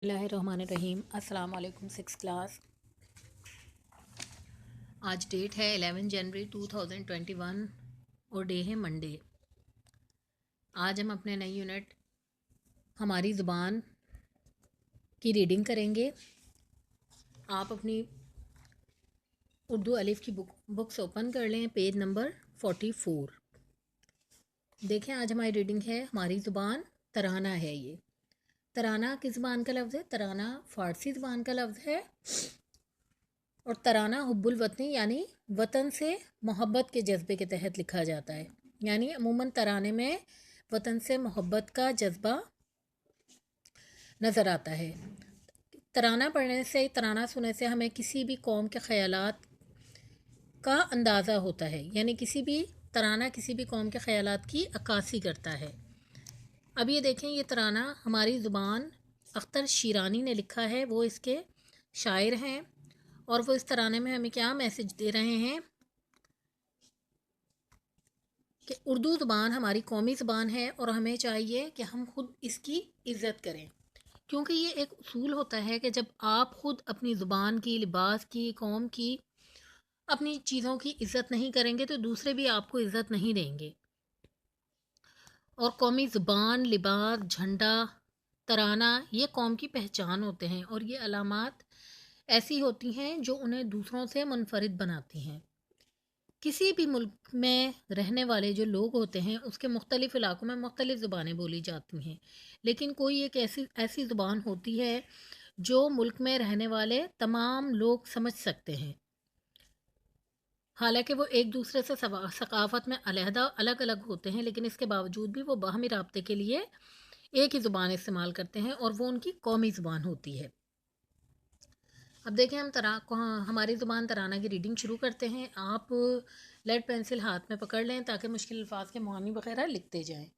बिस्मिल्लाहिर्रहमानिर्रहीम। अस्सलाम वालेकुम। 6 क्लास। आज डेट है 11 जनवरी 2021 और डे है मंडे। आज हम अपने नई यूनिट हमारी ज़ुबान की रीडिंग करेंगे। आप अपनी उर्दू अलिफ़ की बुक्स ओपन कर लें, पेज नंबर 44। देखें, आज हमारी रीडिंग है हमारी ज़ुबान तराना है। ये तराना किस ज़बान का लफ्ज़ है? तराना फ़ारसी ज़बान का लफ्ज़ है और तराना हुब्बुल वतनी यानी वतन से मोहब्बत के जज्बे के तहत लिखा जाता है। यानी अमूमन तराने में वतन से मोहब्बत का जज्बा नज़र आता है। तराना पढ़ने से, तराना सुनने से हमें किसी भी कौम के ख़यालात का अंदाज़ा होता है। यानी किसी भी तराना किसी भी कौम के ख़यालात की अक्कासी करता है। अब ये देखें, ये तराना हमारी ज़ुबान अख्तर शीरानी ने लिखा है। वो इसके शायर हैं और वो इस तराने में हमें क्या मैसेज दे रहे हैं कि उर्दू ज़ुबान हमारी कौमी ज़ुबान है और हमें चाहिए कि हम खुद इसकी इज़्ज़त करें। क्योंकि ये एक उसूल होता है कि जब आप खुद अपनी ज़ुबान की, लिबास की, कौम की, अपनी चीज़ों की इज़्ज़त नहीं करेंगे तो दूसरे भी आपको इज़्ज़त नहीं देंगे। और कौमी ज़ुबान, लिबास, झंडा, तराना ये कौम की पहचान होते हैं और ये अलामात ऐसी होती हैं जो उन्हें दूसरों से मुनफरिद बनाती हैं। किसी भी मुल्क में रहने वाले जो लोग होते हैं उसके मुख्तलिफ़ इलाकों में मुख्तलिफ़ ज़ुबानें बोली जाती हैं, लेकिन कोई एक ऐसी ऐसी ज़ुबान होती है जो मुल्क में रहने वाले तमाम लोग समझ सकते हैं। हालांकि वो एक दूसरे से सकाफ़त में अलहदा अलग अलग होते हैं, लेकिन इसके बावजूद भी वो बाहमी राब्ते के लिए एक ही ज़ुबान इस्तेमाल करते हैं और वो उनकी कौमी ज़ुबान होती है। अब देखें, हमारी ज़ुबान तराना की रीडिंग शुरू करते हैं। आप लेड पेंसिल हाथ में पकड़ लें ताकि मुश्किल अल्फाज के मानी वगैरह लिखते जाएं।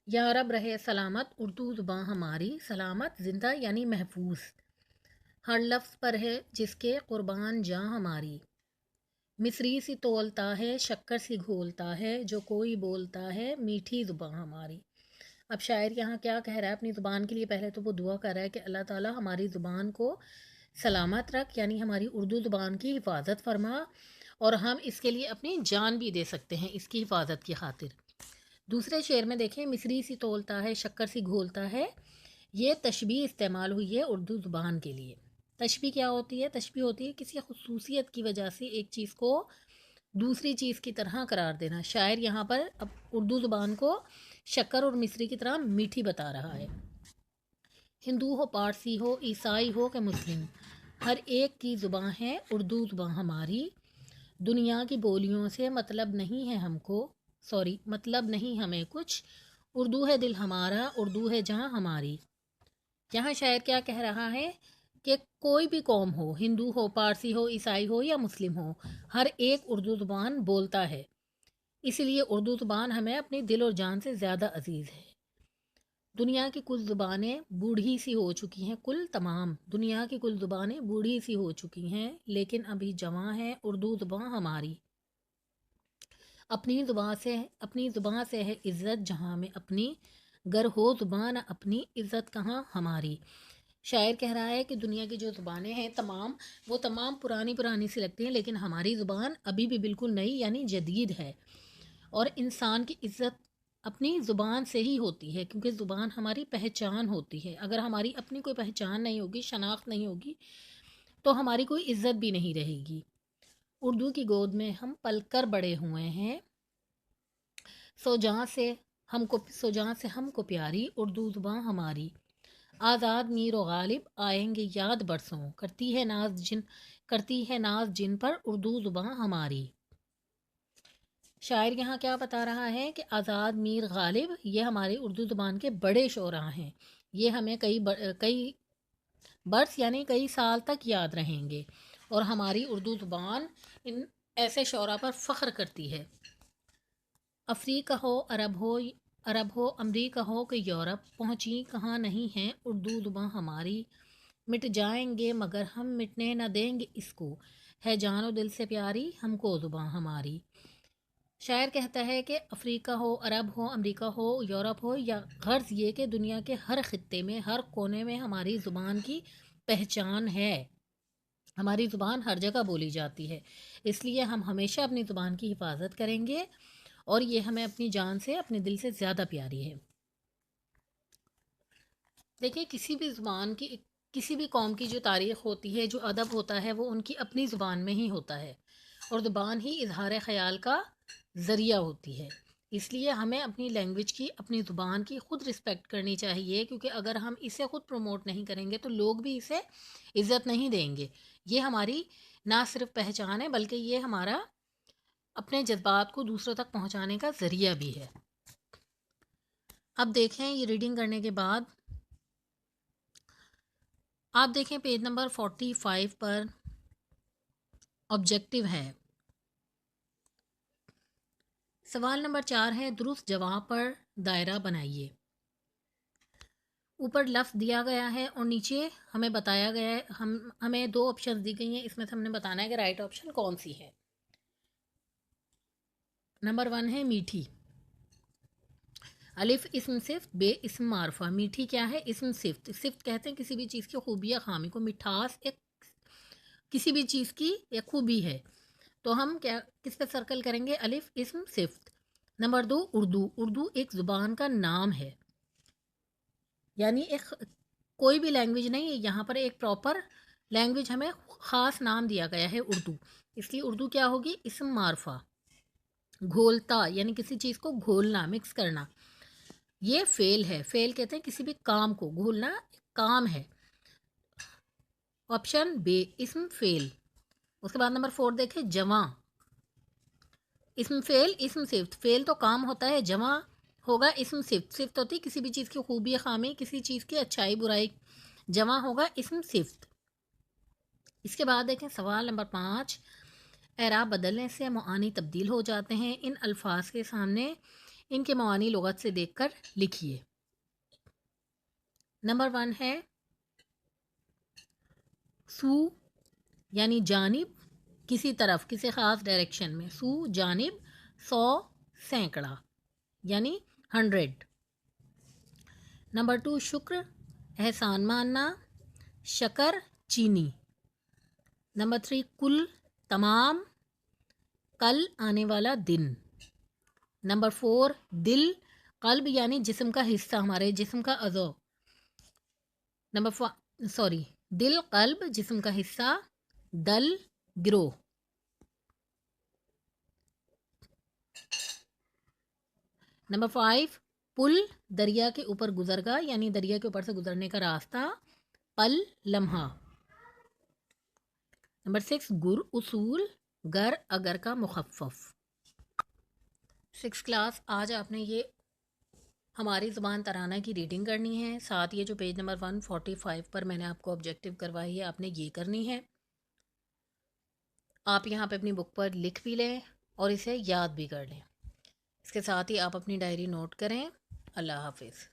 या रब रहे सलामत उर्दू ज़ुबान हमारी, सलामत ज़िंदा यानी महफूज हर लफ्ज़ पर है जिसके क़ुरबान जाँ हमारी। मिस्री सी तोलता है शक्कर सी घोलता है जो कोई बोलता है मीठी ज़ुबान हमारी। अब शायर यहाँ क्या कह रहा है अपनी ज़ुबान के लिए? पहले तो वो दुआ कर रहा है कि अल्लाह ताला हमारी ज़ुबान को सलामत रख, यानी हमारी उर्दू ज़ुबान की हिफाजत फरमा, और हम इसके लिए अपनी जान भी दे सकते हैं इसकी हिफाजत की खातिर। दूसरे शेर में देखें, मिस्री सी तोलता है शक्कर सी घोलता है, ये तशबीह इस्तेमाल हुई है उर्दू ज़ुबान के लिए। तशबीह क्या होती है? तशबीह होती है किसी खसूसियत की वजह से एक चीज़ को दूसरी चीज़ की तरह करार देना। शायर यहाँ पर अब उर्दू ज़ुबान को शक्कर और मिस्री की तरह मीठी बता रहा है। हिंदू हो, पारसी हो, ईसाई हो कि मुस्लिम, हर एक की ज़ुबान है उर्दू ज़ुबान हमारी। दुनिया की बोलियों से मतलब नहीं है हमको, मतलब नहीं हमें कुछ, उर्दू है दिल हमारा, उर्दू है जहाँ हमारी। यहाँ शायर क्या कह रहा है कि कोई भी कौम हो, हिंदू हो, पारसी हो, ईसाई हो या मुस्लिम हो, हर एक उर्दू ज़ुबान बोलता है। इसलिए उर्दू ज़ुबान हमें अपनी दिल और जान से ज़्यादा अजीज़ है। दुनिया की कुल ज़ुबानें बूढ़ी सी हो चुकी हैं, कुल तमाम दुनिया की कुल ज़ुबानें बूढ़ी सी हो चुकी हैं, लेकिन अभी जवां है उर्दू ज़ुबान हमारी। अपनी ज़ुबान से है इज़्ज़त जहाँ में अपनी, गर हो ज़ुबान अपनी इज़्ज़त कहाँ हमारी। शायर कह रहा है कि दुनिया की जो ज़ुबानें हैं तमाम, वो तमाम पुरानी पुरानी सी लगती हैं, लेकिन हमारी ज़ुबान अभी भी बिल्कुल नई यानी जदीद है। और इंसान की इज़्ज़त अपनी ज़ुबान से ही होती है, क्योंकि ज़ुबान हमारी पहचान होती है। अगर हमारी अपनी कोई पहचान नहीं होगी, शनाख्त नहीं होगी, तो हमारी कोई इज़्ज़त भी नहीं रहेगी। उर्दू की गोद में हम पलकर बड़े हुए हैं, सो जहाँ से हमको प्यारी उर्दू ज़ुबान हमारी। आज़ाद मीर व गालिब आएंगे याद बरसों, करती है नाज जिन पर उर्दू ज़ुबान हमारी। शायर यहाँ क्या बता रहा है कि आज़ाद मीर गालिब ये हमारी उर्दू ज़ुबान के बड़े शोरा हैं। ये हमें कई बरस यानी कई साल तक याद रहेंगे और हमारी उर्दू ज़ुबान इन ऐसे शोरा पर फ़ख्र करती है। अफ्रीका हो, अरब हो, अमरीका हो कि यूरोप, पहुँची कहाँ नहीं है उर्दू ज़ुबान हमारी। मिट जाएंगे मगर हम मिटने न देंगे इसको, है जानो दिल से प्यारी हमको ज़ुबान हमारी। شاعر کہتا ہے کہ افریقہ ہو، عرب ہو، امریکہ ہو، یورپ ہو، یا غرض یہ کہ دنیا کے ہر خطے میں، ہر کونے میں ہماری زبان کی پہچان ہے. ہماری زبان ہر جگہ بولی جاتی ہے، اس لیے ہم ہمیشہ اپنی زبان کی حفاظت کریں گے، اور یہ ہمیں اپنی جان سے، اپنے دل سے زیادہ پیاری ہے. دیکھیں، کسی بھی زبان کی، کسی بھی قوم کی جو تاریخ ہوتی ہے، جو ادب ہوتا ہے، وہ ان کی اپنی زبان میں ہی ہوتا ہے، اور زبان ہی اظہار خیال کا ذریعہ ہوتی ہے. اس لیے ہمیں اپنی لینگویج کی، اپنی زبان کی خود رسپیکٹ کرنی چاہیے، کیونکہ اگر ہم اسے خود پروموٹ نہیں کریں گے تو لوگ بھی اسے عزت نہیں دیں گے. یہ ہماری نہ صرف پہچان ہے، بلکہ یہ ہمارا اپنے جذبات کو دوسروں تک پہنچانے کا ذریعہ بھی ہے. اب دیکھیں، یہ ریڈنگ کرنے کے بعد آپ دیکھیں پیج نمبر 45 پر آبجیکٹو ہے. سوال نمبر 4 ہے، درست جواب پر دائرہ بنائیے. اوپر لفظ دیا گیا ہے اور نیچے ہمیں بتایا گیا ہے، ہمیں 2 آپشن دی گئی ہیں، اس میں سے ہم نے بتانا ہے کہ رائٹ آپشن کون سی ہے. نمبر 1 ہے میٹھی. الف اسم صفت، بے اسم معرفہ. میٹھی کیا ہے؟ اسم صفت. صفت کہتے ہیں کسی بھی چیز کی خوبی یا خامی کو. مٹھاس ایک کسی بھی چیز کی ایک خوبی ہے. تو ہم کیا کس پہ سرکل کریں گے؟ الف اسم صفت. نمبر 2 اردو. اردو ایک زبان کا نام ہے، یعنی ایک کوئی بھی لینگویج نہیں ہے، یہاں پر ایک پراپر لینگویج ہمیں خاص نام دیا گیا ہے اردو. اس لیے اردو کیا ہوگی؟ اسم معرفہ. گھولتا یعنی کسی چیز کو گھولنا، مکس کرنا. یہ فعل ہے. فعل کہتے ہیں کسی بھی کام کو، گھولنا کام ہے. آپشن بے اسم فعل. اس کے بعد نمبر 4 دیکھیں، جواں. اسم فعل، اسم صفت. فعل تو کام ہوتا ہے، جواں ہوگا اسم صفت. صفت ہوتی ہے کسی بھی چیز کی خوبی یا خامی، کسی چیز کی اچھائی برائی. جواں ہوگا اسم صفت. اس کے بعد دیکھیں سوال نمبر 5، اعراب بدلنے سے معانی تبدیل ہو جاتے ہیں. ان الفاظ کے سامنے ان کے معانی لغت سے دیکھ کر لکھیے. نمبر 1 ہے سو، یعنی جانب، کسی طرف، کسی خاص ڈائریکشن میں. سو جانب، 100 سینکڑا، یعنی 100. نمبر 2 شکر، احسان ماننا، شکر چینی. نمبر 3 کل، تمام، کل آنے والا دن. نمبر 4 دل، قلب یعنی جسم کا حصہ، ہمارے جسم کا عضو. دل قلب جسم کا حصہ. دل گروہ. نمبر 5 پل، دریا کے اوپر گزر گا، یعنی دریا کے اوپر سے گزرنے کا راستہ. پل لمحہ. نمبر 6 گر، اصول، گر اگر کا مخفف. 6 کلاس آج آپ نے یہ ہماری زبان ترانہ کی ریڈنگ کرنی ہے. ساتھ یہ جو پیج نمبر 145 پر میں نے آپ کو آبجیکٹو کروائی ہے، آپ نے یہ کرنی ہے. آپ یہاں پہ اپنی بک پر لکھ بھی لیں اور اسے یاد بھی کر لیں. اس کے ساتھ ہی آپ اپنی ڈائری نوٹ کریں. اللہ حافظ.